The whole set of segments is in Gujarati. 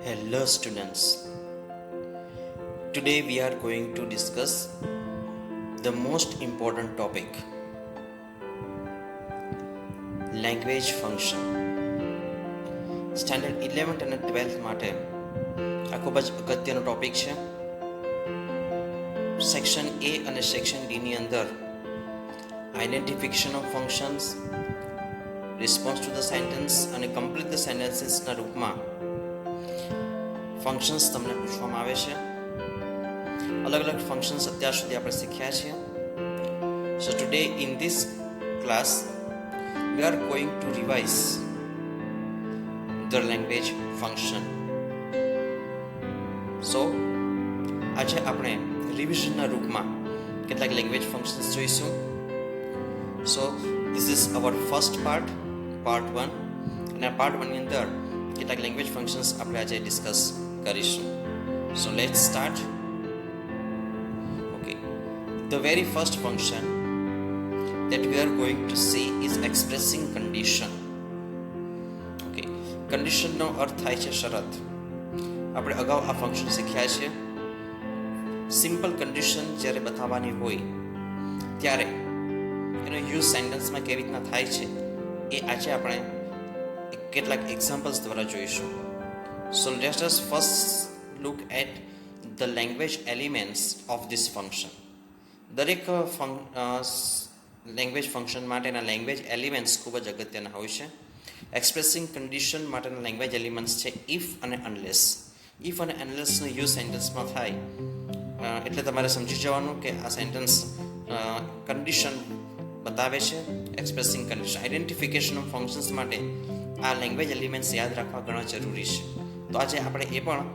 Hello, students. Today we are going to discuss the most important topic, language function. Standard 11th અને 12th માટે આ ખૂબ જ અગત્યનો ટોપિક છે. સેક્શન એ અને સેક્શન ડી ની અંદર identification of functions, response to the sentence અને કમ્પ્લીટ ધ સેન્ટેન્સીસના રૂપમાં ફંક્શન્સ તમને પૂછવામાં આવે છે. અલગ અલગ ફંક્શન્સ અત્યાર સુધી આપણે શીખ્યા છીએ. So today in this class we are going to revise the language function. So આજે આપણે રિવિઝનના રૂપમાં કેટલાક લેંગ્વેજ ફંક્શન્સ જોઈશું. સો this is our first part 1, અને પાર્ટ 1 ની અંદર કેટલાક લેંગ્વેજ ફંક્શન્સ આપણે આજે ડિસ્કસ કરીશું. So let's start. Okay, the very first function that we are going to see is expressing condition. Okay, condition નો અર્થ થાય છે શરત. આપણે અગાઉ આ ફંક્શન શીખ્યા છે. સિમ્પલ કન્ડિશન જ્યારે બતાવવાની હોય ત્યારે એનો યુઝ સેન્ટેન્સમાં કેવી રીતના થાય છે એ આજે આપણે કેટલાક એક્ઝામ્પલ્સ દ્વારા જોઈશું. So let us first look at the language elements of this function. દરેક લેંગ્વેજ ફંક્શન માટેના લેંગ્વેજ એલિમેન્ટ્સ ખૂબ જ અગત્યના હોય છે. એક્સપ્રેસિંગ કન્ડિશન માટેના લેંગ્વેજ એલિમેન્ટ્સ છે ઇફ અને અનલેસ. ઇફ અને અનલેસનો યુઝ સેન્ટેન્સમાં થાય એટલે તમારે સમજી જવાનું કે આ સેન્ટેન્સ કન્ડિશન બતાવે છે. Expressing condition identification of functions માટે આ લેંગ્વેજ એલિમેન્ટ્સ યાદ રાખવા ઘણા જરૂરી છે. તો આજે આપણે એ પણ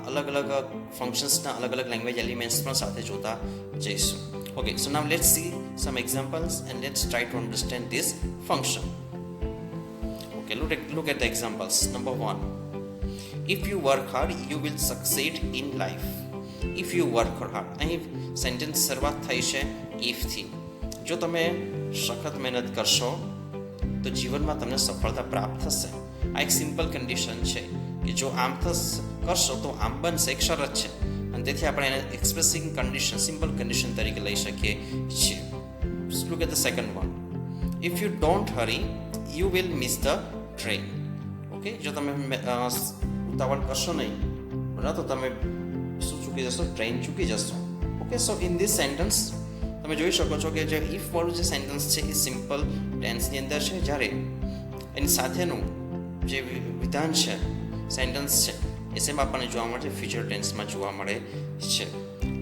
અલગ અલગ ફંક્શન્સના અલગ અલગ લેંગ્વેજ એલિમેન્ટ્સ પણ સાથે જોતા જઈશું. Okay, so now let's see some examples and let's try to understand this function. Okay, look at the examples. Number 1. If you work hard, you will succeed in life. If you work hard. અહીં સેન્ટેન્સ શરૂઆત થઈ છે if થી. જો તમે સખત મહેનત કરશો તો જીવનમાં તમને સફળતા પ્રાપ્ત થશે. આ એક સિમ્પલ કન્ડિશન છે કે જો આમ કરશો તો આમ બનશે, એક શરત છે. અને તેથી આપણે એને એક્સપ્રેસિંગ કન્ડિશન, સિમ્પલ કન્ડિશન તરીકે લઈ શકીએ છીએ. Look at the second one. If you don't hurry you will miss the train. Okay, જો તમે ઉતાવળ કરશો નહીં બરાબર તો તમે શું ચૂકી જશો? ટ્રેન ચૂકી જશો. Okay, so in this sentence તમે જોઈ શકો છો કે જે ઇફ વાળું જે સેન્ટેન્સ છે એ સિમ્પલ ટેન્સની અંદર છે, જ્યારે એની સાથેનું જે વિધાન છે, સેન્ટેન્સ છે, એ સેમ આપણને જોવા મળે છે ફ્યુચર ટેન્સમાં જોવા મળે છે.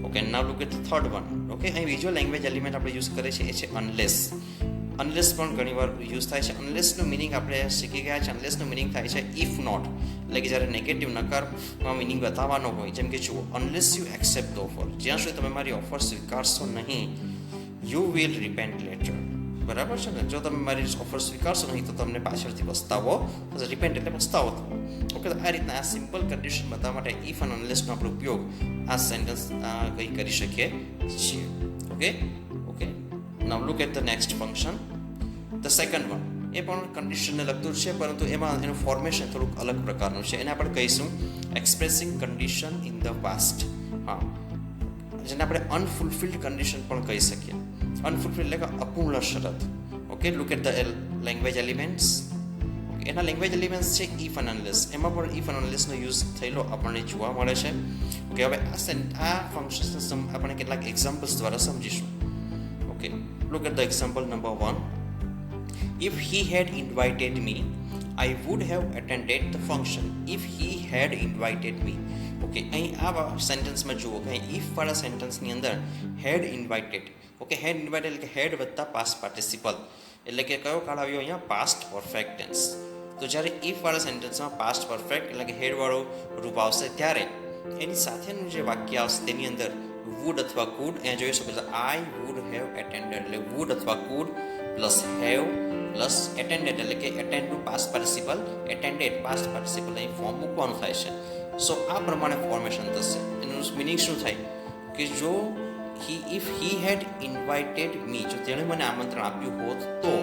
Okay, now look at the third one. Okay, અહીં બીજો લેંગ્વેજ એલિમેન્ટ આપણે યુઝ કરીએ છીએ એ છે અનલેસ. અનલેસ પણ ઘણીવાર યુઝ થાય છે. અનલેસનું મિનિંગ આપણે શીખી ગયા છે. અનલેસનું મિનિંગ થાય છે ઇફ નોટ, એટલે કે જ્યારે નેગેટિવ નકારમાં મિનિંગ બતાવવાનો હોય. જેમ કે જુઓ, unless you accept the offer, જ્યાં સુધી તમે મારી ઓફર સ્વીકારશો નહીં, યુ વિલ રિપેન્ટ લેટર. બરાબર છે ને? જો તમે મારી ઓફર સ્વીકારશો નહીં તો તમને પાછળથી પસ્તાવો થશે. રિપેન્ટ એટલે પસ્તાવો થવો. ઓકે, તો આ રીતના આ સિમ્પલ કન્ડિશન બતાવવા માટે ઇફ અને અનલેસનો આપણે ઉપયોગ આ સેન્ટેન્સ કંઈ કરી શકીએ છીએ. Okay, okay, now look at the next function, the second one. એ પણ કન્ડિશનને લગતું છે, પરંતુ એમાં એનું ફોર્મેશન થોડુંક અલગ પ્રકારનું છે. એને આપણે કહીશું expressing condition in the past. હા, જેને આપણે અનફુલફિલ્ડ કન્ડિશન પણ કહી શકીએ. અનફુલફિલ્ડ એટલે કે અપૂર્ણ શરત. Okay, look at the language elements. એના લેંગ્વેજ એલિમેન્ટ્સ છે ઇફ અને અનલેસ. એમાં પણ ઇફ અને અનલેસનો યુઝ થયેલો આપણને જોવા મળે છે. ઓકે, હવે આ ફંક્શન્સ આપણે કેટલાક એક્ઝામ્પલ્સ દ્વારા સમજીશું. Okay, look at the example number 1. If he had invited me, I would have attended the function. If he had invited me. Okay, અહીં આ સેન્ટેન્સમાં જુઓ કે અહીં ઇફ વાળા સેન્ટેન્સની અંદર હેડ ઇન્વાઇટેડ. ઓકે, હેડ ઇન્વાઇટેડ એટલે કે હેડ વત્તા પાસ્ટ પાર્ટિસિપલ, એટલે કે કયો કાળ આવ્યો અહીંયા? Past perfect tense. તો જ્યારે ઇફ વાળા સેન્ટેન્સમાં પાસ્ટ પરફેક્ટ એટલે કે હેડ વાળો રૂપ આવશે ત્યારે એની સાથેનું જે વાક્ય આવશે તેની અંદર વુડ અથવા કુડ. અહીંયા જોઈ શકો છો આઈ વુડ હેવ એટેન્ડેડ, એટલે વુડ અથવા could plus have plus attended, એટલે કે એટેન્ડનું past participle, attended past participle અહીં ફોર્મ મૂકવાનું થાય છે. સો આ પ્રમાણે ફોર્મેશન થશે. એનું મિનિંગ શું થાય કે જો ઇફ હી હેડ ઇન્વાઇટેડ મી, જો તેણે મને આમંત્રણ આપ્યું હોત તો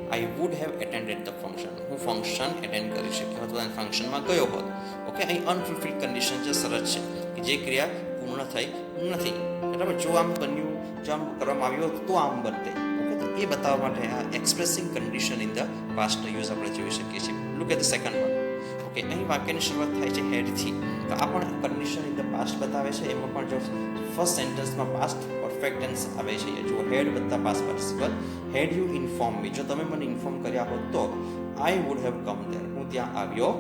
I would have attended the function. હું ફંક્શન એટેન્ડ કરી શક્યો હતો અને ફંક્શનમાં ગયો હોત. ઓકે, અહીં અનફુલફિલ્ડ કન્ડિશન છે, શરત છે કે જે ક્રિયા પૂર્ણ થઈ નથી. બરાબર, જો આમ બન્યું, જો આમ કરવામાં આવ્યું તો આમ બનતે. ઓકે, તો એ બતાવવા માટે આ એક્સપ્રેસિંગ કન્ડિશન ઇન ધ પાસ્ટનો યુઝ આપણે જોઈ શકીએ છીએ. Look at the second one. Okay, અહીં વાક્યની શરૂઆત થાય છે હેડથી. તો આ પણ કન્ડિશન ઇન ધ પાસ્ટ બતાવે છે. એમાં પણ જો ફર્સ્ટ સેન્ટેન્સમાં પાસ્ટ પરફેક્ટ ટેન્સ આવે છે, જો હેડ વત્તા past participle. Had you inform me, જો તમે મને ઇન્ફોર્મ કર્યા હોત તો I would have come there, હું ત્યાં આવ્યો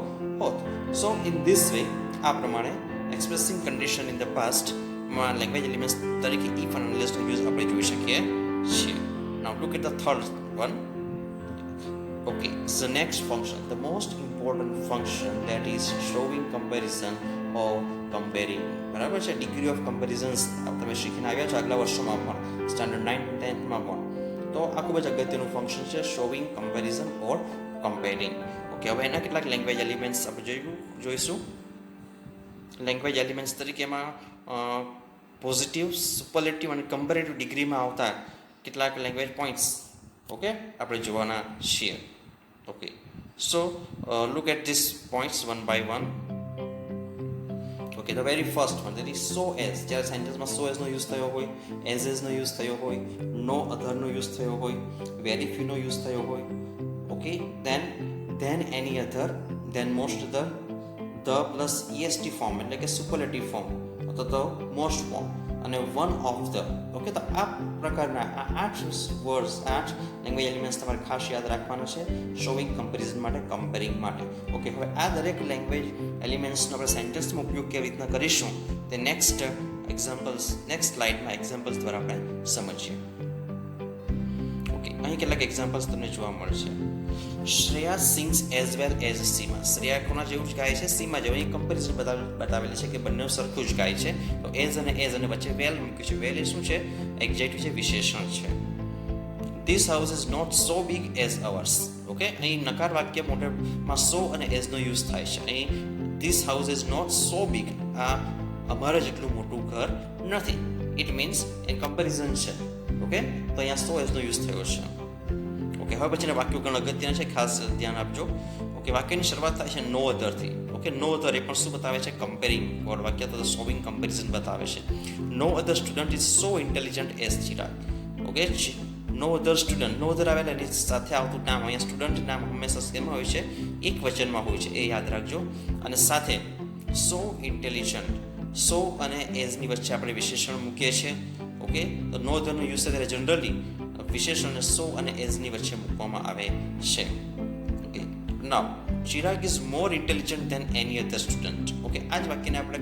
હોત. સો ઇન ધીસ વે આ પ્રમાણે એક્સપ્રેસિંગ કન્ડિશન ઇન ધ પાસ્ટમાં લેંગ્વેજ એલિમેન્ટ્સ તરીકે ઇફ અને અનલેસનો યુઝ આપણે જોઈ શકીએ છીએ. Now look at the third one. Okay, so next function, the most important function, that is showing comparison or comparing. બરાબર છે, ડિગ્રી ઓફ કમ્પેરિઝન્સ તમે શીખીને આવ્યા છો આગલા વર્ષોમાં પણ, સ્ટાન્ડર્ડ 9 10માં પણ. તો આ ખૂબ જ અગત્યનું ફંક્શન છે, શોવિંગ કમ્પેરિઝન ઓર કમ્પેરિંગ. ઓકે, હવે એના કેટલાક લેંગ્વેજ એલિમેન્ટ્સ આપણે જોઈશું. લેંગ્વેજ એલિમેન્ટ્સ તરીકે એમાં પોઝિટિવ, સુપરલેટિવ અને કમ્પેરેટિવ ડિગ્રીમાં આવતા કેટલાક લેંગ્વેજ પોઈન્ટ્સ ઓકે આપણે જોવાના છીએ. Okay, so look at this points one by one. Okay, the very first one, that is so as. જ્યારે સેન્ટેન્સમાં so as નો યુઝ થયો હોય, as is નો યુઝ થયો હોય, no other નો યુઝ થયો હોય, very few નો યુઝ થયો હોય. Okay, then any other, then most other, the plus est form એટલે કે સુપરલેટિવ ફોર્મ અથવા તો મોસ્ટ ફોર્મ અને વન ઓફ ધ. ઓકે, તો આ પ્રકારના આ 8 વર્ડ્સ, 8 લેંગ્વેજ એલિમેન્ટ્સ તમારે ખાસ યાદ રાખવાના છે શોવિંગ કમ્પેરિઝન માટે, કમ્પેરિંગ માટે. ઓકે, હવે આ દરેક લેંગ્વેજ એલિમેન્ટ્સનો આપણે સેન્ટેન્સમાં ઉપયોગ કેવી રીતના કરીશું તે નેક્સ્ટ સ્લાઇડમાં એક્ઝામ્પલ્સ દ્વારા આપણે સમજીએ. ઓકે, અહીં કેટલાક એક્ઝામ્પલ્સ તમને જોવા મળશે. Shreya sings as well as Seema. Shreya કોના જેવું જ ગાય છે, સીમા જેવું. અહીં કમ્પેરિઝન બતાવેલી છે કે બંને સરખું જ ગાય છે. તો એઝ અને વચ્ચે વેલ મૂક્યું છે. વેલ એ શું છે? એક્ઝેક્ટિવ છે, વિશેષણ છે. This house is not so big as ours. Okay, અહીં નકાર વાક્ય મોટેમાં સો અને એઝનો યુઝ થાય છે. અહીં this house is not so big, આ અમારે જેટલું મોટું ઘર નથી. ઇટ મીન્સ એ કમ્પેરિઝન છે. ઓકે, તો અહીંયા સો એઝનો યુઝ થયો છે. ઓકે, હવે પછીના વાક્યો ઘણા અગત્યના છે, ખાસ ધ્યાન આપજો. ઓકે, વાક્યની શરૂઆત થાય છે નો અધરથી. ઓકે, નો અધર એ પણ શું બતાવે છે? કમ્પેરિંગ વર્ડ વાક્ય તો શોવિંગ કમ્પેરિઝન બતાવે છે. No other student is so intelligent as Chirag. Okay, no other student, no other આવેલા એની સાથે આવતું નામ, અહીંયા સ્ટુડન્ટ નામ હંમેશા શેમાં હોય છે? એક વચનમાં હોય છે, એ યાદ રાખજો. અને સાથે સો ઇન્ટેલિજન્ટ, સો અને એઝની વચ્ચે આપણે વિશેષણ મૂકીએ છીએ. ઓકે, તો નો અધરનો યુઝ ત્યારે જનરલી વિશેષણને સો અને એઝની વચ્ચે મૂકવામાં આવે છે. Okay, now Chirag is more intelligent than any other student. Okay, આ જ વાક્યને આપણે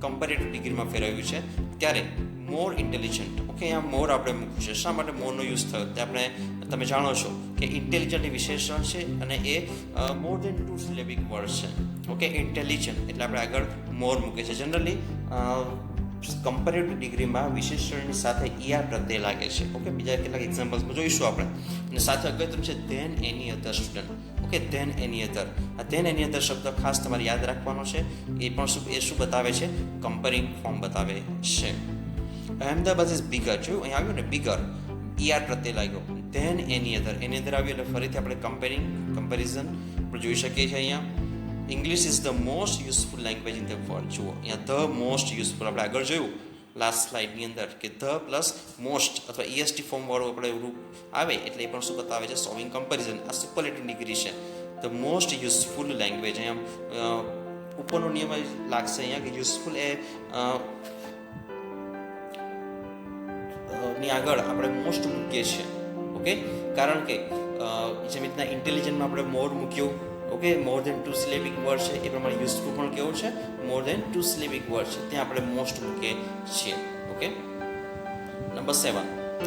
કમ્પેરેટિવ ડિગ્રીમાં ફેરવ્યું છે, ત્યારે મોર ઇન્ટેલિજન્ટ. ઓકે, અહીંયા મોર આપણે મૂક્યું છે. શા માટે મોરનો યુઝ થયો? તે આપણે તમે જાણો છો કે ઇન્ટેલિજન્ટ એ વિશેષણ છે અને એ મોર દેન 2 સિલેબિક વર્ડ છે. ઓકે, ઇન્ટેલિજન્ટ એટલે આપણે આગળ મોર મૂકે છે. જનરલી કમ્પેરેટિવ ડિગ્રીમાં વિશેષણની સાથે ઈઆર પ્રત્યય લાગે છે. ઓકે, બીજા કેટલાક એક્ઝામ્પલ્સમાં જોઈશું આપણે. અને સાથે અગત્યનું છે than any other student. Okay, than any અધર. આ ધેન એની અધર શબ્દ ખાસ તમારે યાદ રાખવાનો છે. એ પણ શું બતાવે છે? કમ્પેરિંગ ફોર્મ બતાવે છે. Ahmedabad is bigger. જોયું અહીં આવ્યું ને બિગર, ઈઆર પ્રત્યય લાગ્યો. ધેન એની અધર, એની અંદર આવ્યું એટલે ફરીથી આપણે કમ્પેરિઝન આપણે જોઈ શકીએ છીએ. અહીંયા English is the most useful language in the world. જુઓ અહીંયા ધ મોસ્ટ યુઝફુલ આપણે આગળ જોયું લાસ્ટ સ્લાઇડની અંદર કે ધ પ્લસ મોસ્ટ અથવા EST ફોર્મ વાળું આપણે રૂપ આવે એટલે એ પણ શું બતાવે છે? Showing comparison. આ સુપરલેટિવ ડિગ્રી છે. The most useful language. અહીંયા ઉપરનો નિયમ લાગશે અહીંયા કે યુઝફુલ એ ની આગળ આપણે મોસ્ટ મૂકીએ છીએ. ઓકે, કારણ કે જેમ રીતના ઇન્ટેલિજન્ટમાં આપણે મોર મૂક્યું. ઓકે, મોર દેન 2 સિલેબિક વર્ડ છે, એ પ્રમાણે યુઝફુલ પણ કેવું છે? મોર દેન 2 સિલેબિક વર્ડ છે, ત્યાં આપણે મોસ્ટ મૂકીએ છીએ. Okay, number 7,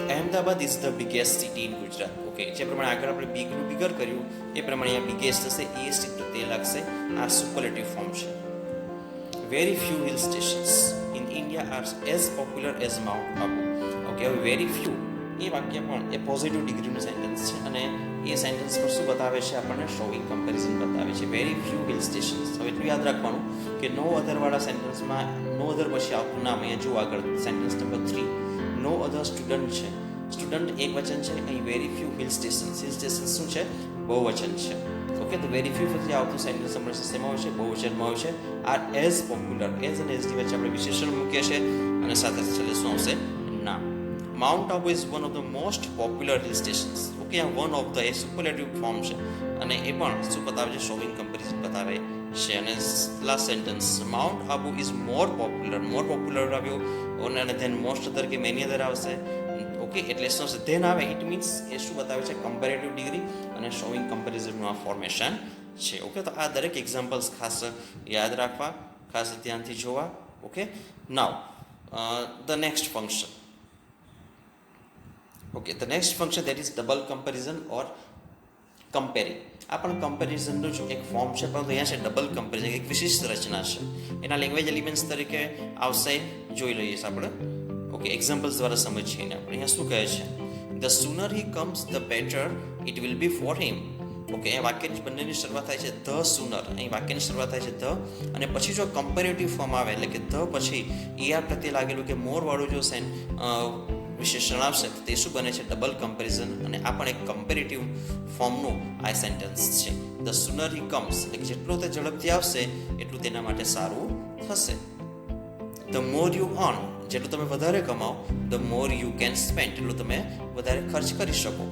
Ahmedabad is the biggest city in Gujarat. Okay, જે પ્રમાણે આગળ આપણે બિગનું બિગર કર્યું એ પ્રમાણે અહીંયા બિગેસ્ટ થશે, EST પ્રત્યય લાગશે. આ સુપરલેટિવ ફોર્મ છે. Very few hill stations in India are as popular as mount Abu. Okay, હવે વેરી ફ્યુ એ વાક્ય પણ એ પોઝિટિવ ડિગ્રીનું સેન્ટેન્સ છે અને એ સેન્ટેન્સ પર શું બતાવે છે? આપણને શોવિંગ કમ્પેરિઝન બતાવે છે. Very few hill stations. હવે એટલું યાદ રાખવાનું કે નો અધરવાળા સેન્ટેન્સમાં નો અધર પછી આવતું નામ અહીંયા જો આગળ સેન્ટેન્સ નંબર 3 નો અધર સ્ટુડન્ટ છે. સ્ટુડન્ટ એક વચન છે, અહીં વેરી ફ્યુ હિલ સ્ટેશન શું છે? બહુવચન છે. ઓકે, તો વેરી ફ્યુ પછી આવતું સેન્ટેન્સ મળશે શેમાં આવશે? બહુવચનમાં આવશે. આર એઝ પોપ્યુલર, એઝ અને એઝની વચ્ચે આપણે વિશેષણ મૂકીએ છીએ અને સાથે છેલ્લે શું આવશે? નામ. Mount Abu is one of the most popular hill stations. Okay, આ વન ઓફ ધ એ સુપરલેટિવ ફોર્મ છે અને એ પણ શું બતાવે છે? શોવિંગ કમ્પેરિઝન બતાવે છે. અને last sentence, mount Abu is more popular આવ્યો અને ધેન મોસ્ટ અધર કે મેની અધર આવશે. ઓકે, એટલે શું છે? ધેન આવે ઇટ મીન્સ એ શું બતાવે છે? કમ્પેરેટિવ ડિગ્રી અને શોવિંગ કમ્પેરિઝનનું આ ફોર્મેશન છે. ઓકે, તો આ દરેક એક્ઝામ્પલ્સ ખાસ યાદ રાખવા, ખાસ ધ્યાનથી જોવા. Okay, now the next function. Okay, the next function that is double comparison or comparing. આ પણ કમ્પેરિઝનનું જ એક ફોર્મ છે, પરંતુ અહીંયા છે ડબલ કમ્પેરિઝન, એક વિશિષ્ટ રચના છે. એના લેંગ્વેજ એલિમેન્ટ્સ તરીકે આવશે, જોઈ લઈએ આપણે. ઓકે, એક્ઝામ્પલ્સ દ્વારા સમજીએ આપણે. અહીંયા શું કહે છે? The sooner he comes the better it will be for him. Okay, અહીંયા વાક્યની બંનેની શરૂઆત થાય છે ધ સુનર, અહીં વાક્યની શરૂઆત થાય છે ધ, અને પછી જો કમ્પેરેટિવ ફોર્મ આવે એટલે કે ધ પછી ઈઆર પ્રત્યે લાગેલું કે મોર વાળું જો વિશેષણ આવશે તો તે શું બને છે? Double comparison. અને આ પણ એક કમ્પેરેટિવ ફોર્મનું આ સેન્ટેન્સ છે. ધ સુનર હી કમ્સ એટલે કે જેટલો તે ઝડપથી આવશે એટલું તેના માટે સારું થશે. ધ મોર યુ અર્ન, જેટલું તમે વધારે કમાઓ, the more you can spend, એટલું તમે વધારે ખર્ચ કરી શકો.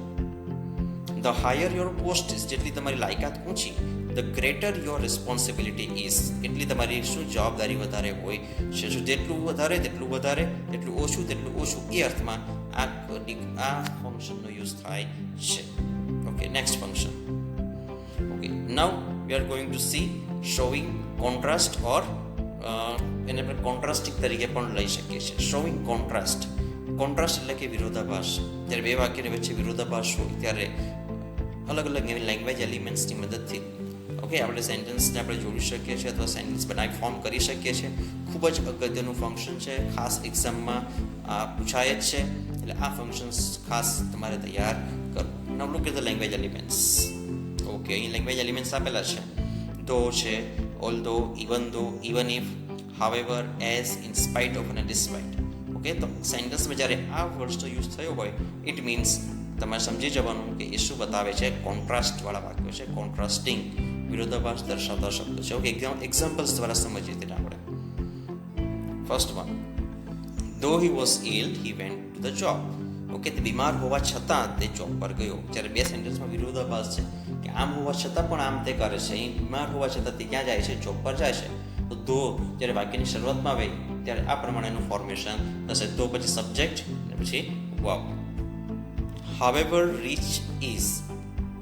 The higher your post is, જેટલી તમારી લાયકાત ઊંચી, the greater your responsibility is, એટલી તમારી શું જવાબદારી વધારે હોય છે. જેટલું વધારે તેટલું વધારે, જેટલું ઓછું તેટલું ઓછું, એ અર્થમાં આ ફંક્શનનો યુઝ થાય છે. Okay, next function. Okay, now we are going to see showing contrast or એને આપણે કોન્ટ્રાસ્ટિંગ તરીકે પણ લઈ શકીએ છીએ. Showing contrast. કોન્ટ્રાસ્ટ એટલે કે વિરોધાભાસ. જ્યારે બે વાક્યની વચ્ચે વિરોધાભાસ હોય ત્યારે અલગ અલગ લેંગ્વેજ એલિમેન્ટ્સની મદદથી ઓકે આપણે સેન્ટેન્સને આપણે જોડી શકીએ છીએ અથવા સેન્ટેન્સ બનાવી ફોર્મ કરી શકીએ છીએ. ખૂબ જ અગત્યનું ફંક્શન છે, ખાસ એક્ઝામમાં પૂછાય જ છે, એટલે આ ફંક્શન્સ ખાસ તમારે તૈયાર કરો. Now look at the language elements. Okay, અહીં લેંગ્વેજ એલિમેન્ટ્સ આપેલા છે. ધો છે, although, even though, even if, however, as, in spite of અને ડિસ્પાઇટ. ઓકે, તો સેન્ટેન્સમાં જ્યારે આ વર્ડ્સનો યુઝ થયો હોય ઇટ મીન્સ તમારે સમજી જવાનું કે એ શું બતાવે છે? કોન્ટ્રાસ્ટવાળા વાક્યો છે, કોન્ટ્રાસ્ટિંગ, વિરોધાભાસ દર્શાવતા શબ્દો છે. ઓકે, એક્ઝામ્પલ્સ દ્વારા સમજીએ તેને આપણે. First one, though he was ill he went to the job. Okay, તે બીમાર હોવા છતાં તે જોબ પર ગયો. જ્યારે બે સેન્ટેન્સમાં વિરોધાભાસ છે કે આમ હોવા છતાં પણ આમ તે કરે છે, અહીં બીમાર હોવા છતાં તે ક્યાં જાય છે? જોબ પર જાય છે. તો ધો જ્યારે વાક્યની શરૂઆતમાં આવે ત્યારે આ પ્રમાણેનું ફોર્મેશન થશે. ધો પછી સબ્જેક્ટ અને પછી verb. However rich is,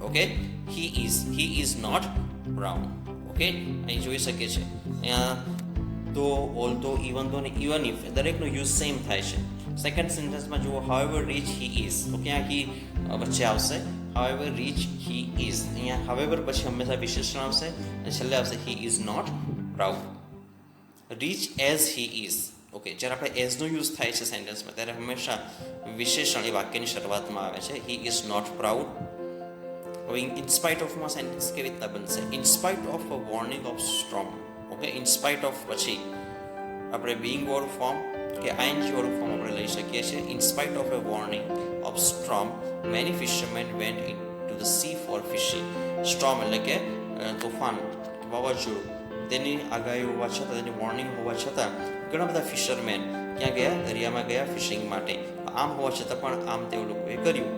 okay, he is not brown. Okay, અહીં જોઈ શકીએ છીએ અહીંયા ધો, ઓલ્ધો, ઇવન ધો અને ઇવન ઇફ દરેકનો યુઝ સેમ થાય છે. સેકન્ડ સેન્ટેન્સમાં જુઓ, however rich he is. Okay, આ he વચ્ચે આવશે. however rich he is, અહીંયા however પછી હંમેશા વિશેષણ આવશે અને છેલ્લે આવશે he is not proud. rich as he is. Okay, જ્યારે આપણે એઝનો યુઝ થાય છે સેન્ટેન્સમાં ત્યારે હંમેશા વિશેષણ એ વાક્યની શરૂઆતમાં આવે છે. He is not proud. હવે ઇન સ્પાઇટ ઓફમાં સેન્ટેન્સ કેવી રીતના બનશે? In spite of a warning of storm. Okay, in spite of પછી આપણે બીંગ વાળું ફોર્મ કે આઈએનજી વાળું ફોર્મ આપણે લઈ શકીએ છીએ. In spite of a warning of storm many fisherman went into the sea for fishing. Storm એટલે કે તોફાન, વાવાઝોડું, તેની આગાહી હોવા છતાં, તેની વોર્નિંગ હોવા છતાં ઘણા બધા ફિશરમેન ક્યાં ગયા? દરિયામાં ગયા ફિશિંગ માટે. આમ હોવા છતાં પણ આમ તેઓ લોકોએ કર્યું.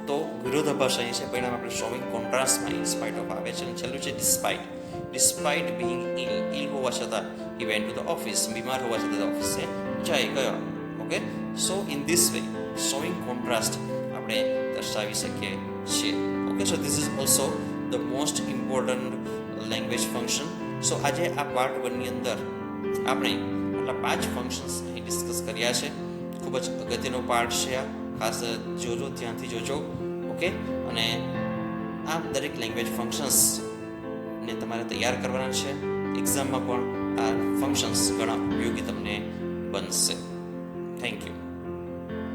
તો વિરોધાભાસ અહીં છે. પરિણામ આપણે શોવિંગ કોન્ટ્રાસ્ટમાં ઇન સ્પાઇટ ઓફ આવે છે. અને છેલ્લું છે ડિસ્પાઇટ. ડિસ્પાઇટ બિંગ ઇલ હોવા છતાં he went to the office. બીમાર હોવા છતાં ઓફિસે જઈ ગયો. Okay, so in this way showing contrast આપણે દર્શાવી શકીએ છીએ. Okay, so this is also the most important language function. So આજે આ પાર્ટ 1 ની અંદર આપણે આટલા 5 ફંક્શન્સ અહીં ડિસ્કસ કર્યા છે. ખૂબ જ અગત્યનો પાર્ટ છે આ, ખાસ જોજો, ધ્યાનથી જોજો. ઓકે, અને આ દરેક લેંગ્વેજ ફંક્શન્સને તમારે તૈયાર કરવાના છે. એક્ઝામમાં પણ આ ફંક્શન્સ ઘણા ઉપયોગી તમને બનશે. Thank you.